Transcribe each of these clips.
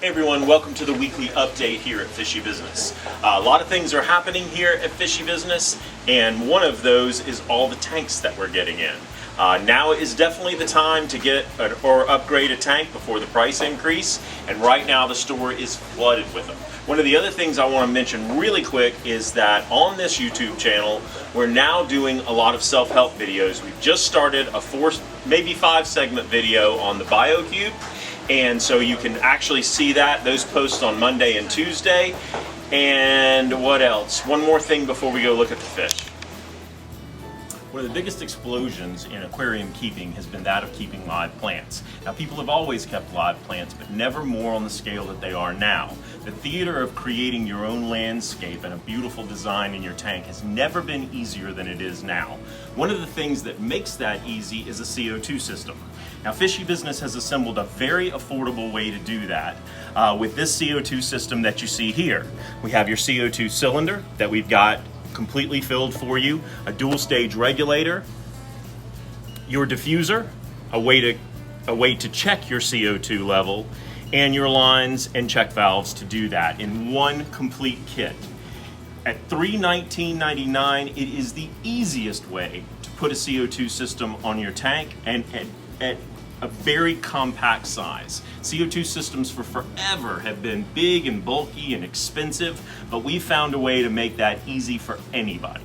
Hey everyone, welcome to the weekly update here at Fishy Business. A lot of things are happening here at Fishy Business, and one of those is all the tanks that we're getting in. Now is definitely the time to get or upgrade a tank before the price increase, and right now the store is flooded with them. One of the other things I want to mention really quick is that on this YouTube channel, we're now doing a lot of self-help videos. We've just started a 4, maybe 5 segment video on the BioCube, and so you can actually see that. Those posts on Monday and Tuesday. And what else? One more thing before we go look at the fish. One of the biggest explosions in aquarium keeping has been that of keeping live plants. Now, people have always kept live plants, but never more on the scale that they are now. The theater of creating your own landscape and a beautiful design in your tank has never been easier than it is now. One of the things that makes that easy is a CO2 system. Now, Fishy Business has assembled a very affordable way to do that with this CO2 system that you see here. We have your CO2 cylinder that we've got completely filled for you, a dual stage regulator, your diffuser, a way to check your CO2 level, and your lines and check valves to do that in one complete kit. At $319.99, it is the easiest way to put a CO2 system on your tank, and at a very compact size. CO2 systems for forever have been big and bulky and expensive, but we found a way to make that easy for anybody.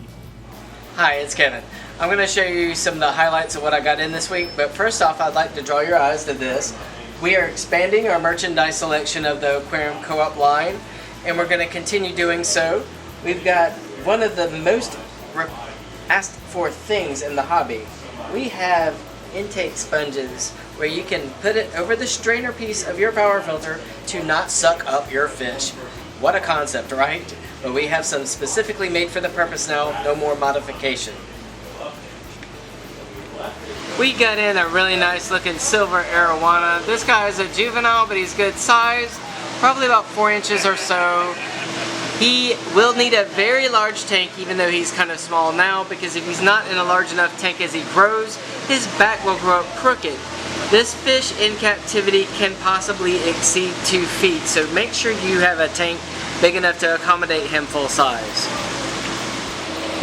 Hi, it's Kevin. I'm going to show you some of the highlights of what I got in this week, but first off, I'd like to draw your eyes to this. We are expanding our merchandise selection of the Aquarium Co-op line, and we're going to continue doing so. We've got one of the most asked for things in the hobby. We have intake sponges where you can put it over the strainer piece of your power filter to not suck up your fish. What a concept, right? But we have some specifically made for the purpose now, no more modification. We got in a really nice looking silver AROWANA. This guy is a juvenile, but he's good size, probably about 4 inches or so. He will need a very large tank, even though he's kind of small now, because if he's not in a large enough tank as he grows, his back will grow up crooked. This fish in captivity can possibly exceed 2 feet, so make sure you have a tank big enough to accommodate him full size.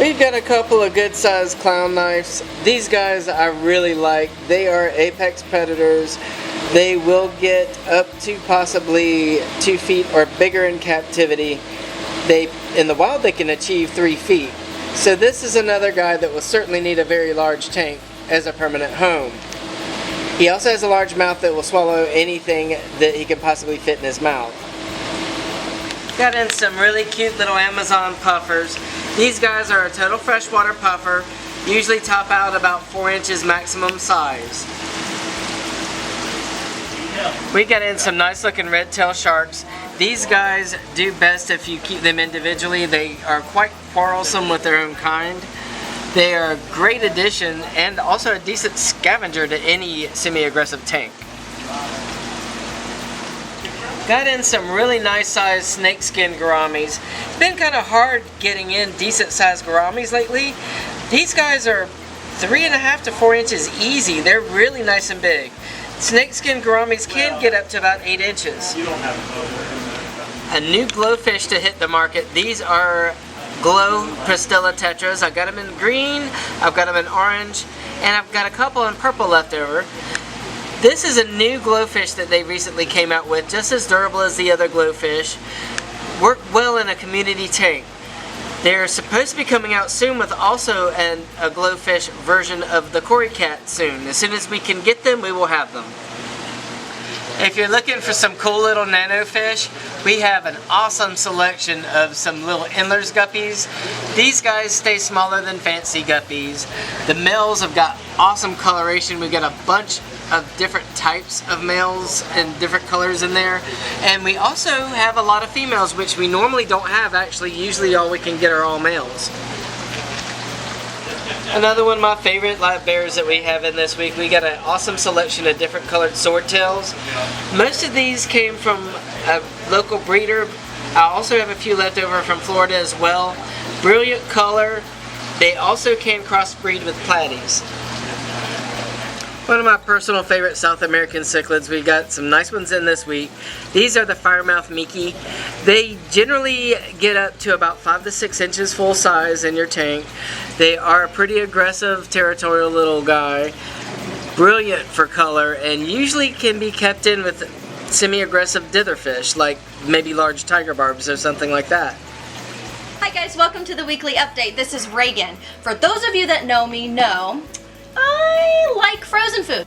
We've got a couple of good sized clown knives. These guys I really like. They are apex predators. They will get up to possibly 2 feet or bigger in captivity. In the wild they can achieve 3 feet. So this is another guy that will certainly need a very large tank as a permanent home. He also has a large mouth that will swallow anything that he can possibly fit in his mouth. Got in some really cute little Amazon puffers. These guys are a total freshwater puffer, usually top out about 4 inches maximum size. We got in some nice looking red tail sharks. These guys do best if you keep them individually. They are quite quarrelsome with their own kind. They are a great addition and also a decent scavenger to any semi-aggressive tank. Got in some really nice sized snakeskin gouramis. It's been kind of hard getting in decent sized gouramis lately. These guys are 3.5 to 4 inches easy. They're really nice and big. Snakeskin gouramis can get up to about 8 inches. A new GLO-FISH to hit the market. These are GLO PRISTELLA TETRAs. I've got them in green, I've got them in orange, and I've got a couple in purple left over. This is a new GLO-FISH that they recently came out with, just as durable as the other GLO-FISH. Work well in a community tank. They're supposed to be coming out soon with also a GLO-FISH version of the Cory Cat soon. As soon as we can get them, we will have them. If you're looking for some cool little nano fish, we have an awesome selection of some little ENDLERS guppies. These guys stay smaller than fancy guppies. The males have got awesome coloration. We've got a bunch of different types of males and different colors in there. And we also have a lot of females, which we normally don't have actually. Usually all we can get are all males. Another one of my favorite live bears that we have in this week, we got an awesome selection of different colored swordtails. Most of these came from a local breeder. I also have a few left over from Florida as well. Brilliant color. They also can crossbreed with platies. One of my personal favorite South American cichlids. We got some nice ones in this week. These are the FIREMOUTH Miki. They generally get up to about 5 to 6 inches full size in your tank. They are a pretty aggressive, territorial little guy. Brilliant for color, and usually can be kept in with semi-aggressive ditherfish, like maybe large tiger barbs or something like that. Hi guys, welcome to the weekly update. This is Reagan. For those of you that know me know, I like frozen food.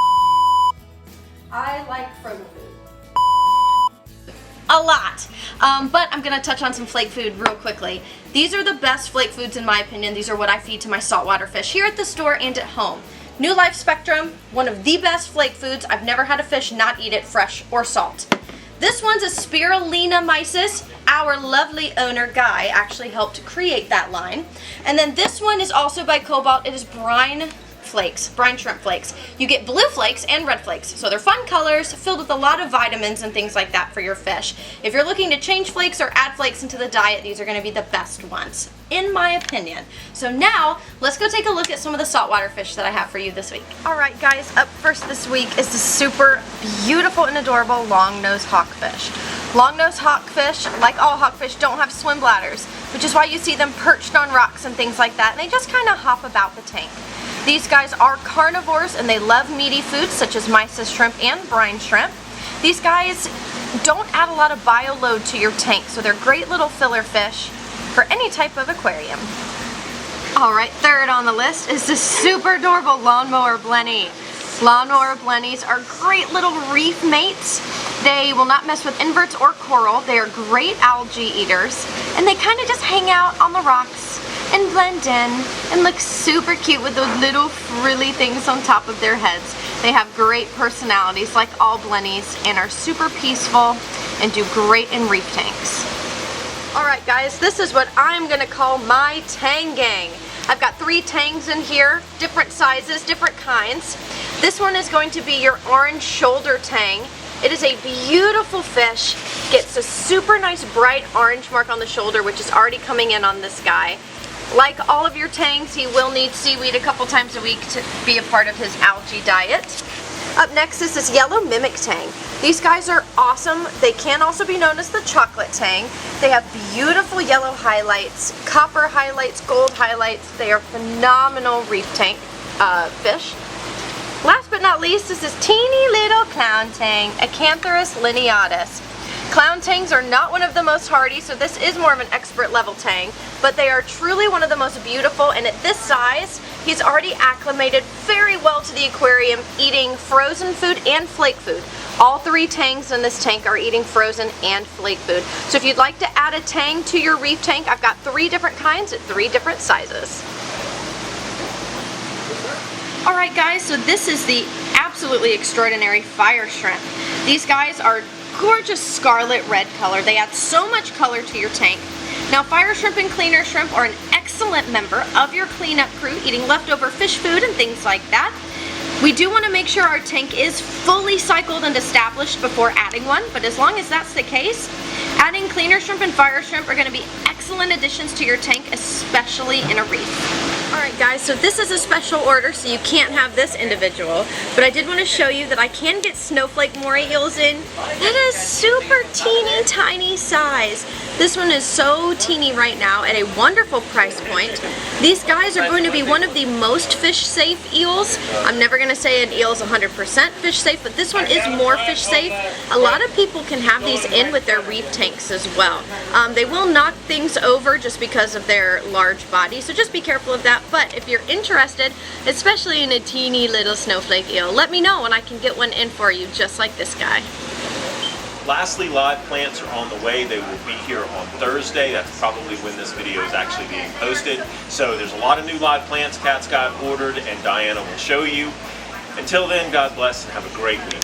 I like frozen food. A lot. But I'm going to touch on some flake food real quickly. These are the best flake foods in my opinion. These are what I feed to my saltwater fish here at the store and at home. New Life Spectrum, one of the best flake foods. I've never had a fish not eat it fresh or salt. This one's a spirulina mysis. Our lovely owner, Guy, actually helped create that line. And then this one is also by Cobalt. It is brine flakes, brine shrimp flakes. You get blue flakes and red flakes. So they're fun colors, filled with a lot of vitamins and things like that for your fish. If you're looking to change flakes or add flakes into the diet, these are going to be the best ones, in my opinion. So now, let's go take a look at some of the saltwater fish that I have for you this week. Alright guys, up first this week is the super beautiful and adorable longnose hawkfish. Longnose hawkfish, like all hawkfish, don't have swim bladders, which is why you see them perched on rocks and things like that, and they just kind of hop about the tank. These guys are carnivores and they love meaty foods such as mysis shrimp and brine shrimp. These guys don't add a lot of bio load to your tank, so they're great little filler fish for any type of aquarium. Alright, third on the list is the super adorable lawnmower blenny. Lawnmower blennies are great little reef mates. They will not mess with inverts or coral. They are great algae eaters, and they kind of just hang out on the rocks and blend in and look super cute with those little frilly things on top of their heads. They have great personalities like all blennies and are super peaceful and do great in reef tanks. Alright guys, this is what I'm going to call my tang gang. I've got 3 tangs in here, different sizes, different kinds. This one is going to be your orange shoulder tang. It is a beautiful fish. Gets a super nice bright orange mark on the shoulder, which is already coming in on this guy. Like all of your tangs, he will need seaweed a couple times a week to be a part of his algae diet. Up next is this yellow mimic tang. These guys are awesome. They can also be known as the chocolate tang. They have beautiful yellow highlights, copper highlights, gold highlights. They are phenomenal reef tank fish. Last but not least is this teeny little clown tang, Acantharus lineatus. Clown tangs are not one of the most hardy, so this is more of an expert level tang, but they are truly one of the most beautiful, and at this size, he's already acclimated very well to the aquarium, eating frozen food and flake food. All 3 tangs in this tank are eating frozen and flake food. So if you'd like to add a tang to your reef tank, I've got 3 different kinds at 3 different sizes. Alright guys, so this is the absolutely extraordinary fire shrimp. These guys are gorgeous scarlet red color. They add so much color to your tank. Now fire shrimp and cleaner shrimp are an excellent member of your cleanup crew, eating leftover fish food and things like that. We do want to make sure our tank is fully cycled and established before adding one, but as long as that's the case, adding cleaner shrimp and fire shrimp are going to be excellent additions to your tank, especially in a reef. Alright guys, so this is a special order, so you can't have this individual, but I did want to show you that I can get snowflake moray eels in. That is super teeny tiny size. This one is so teeny right now at a wonderful price point. These guys are going to be one of the most fish safe eels. I'm never going to say an eel is 100% fish safe, but this one is more fish safe. A lot of people can have these in with their reef tanks as well. They will knock things over just because of their large body, so just be careful of that. But if you're interested, especially in a teeny little snowflake eel, let me know and I can get one in for you just like this guy. Lastly, live plants are on the way. They will be here on Thursday. That's probably when this video is actually being posted. So there's a lot of new live plants Kat's got ordered and Diana will show you. Until then, God bless and have a great week.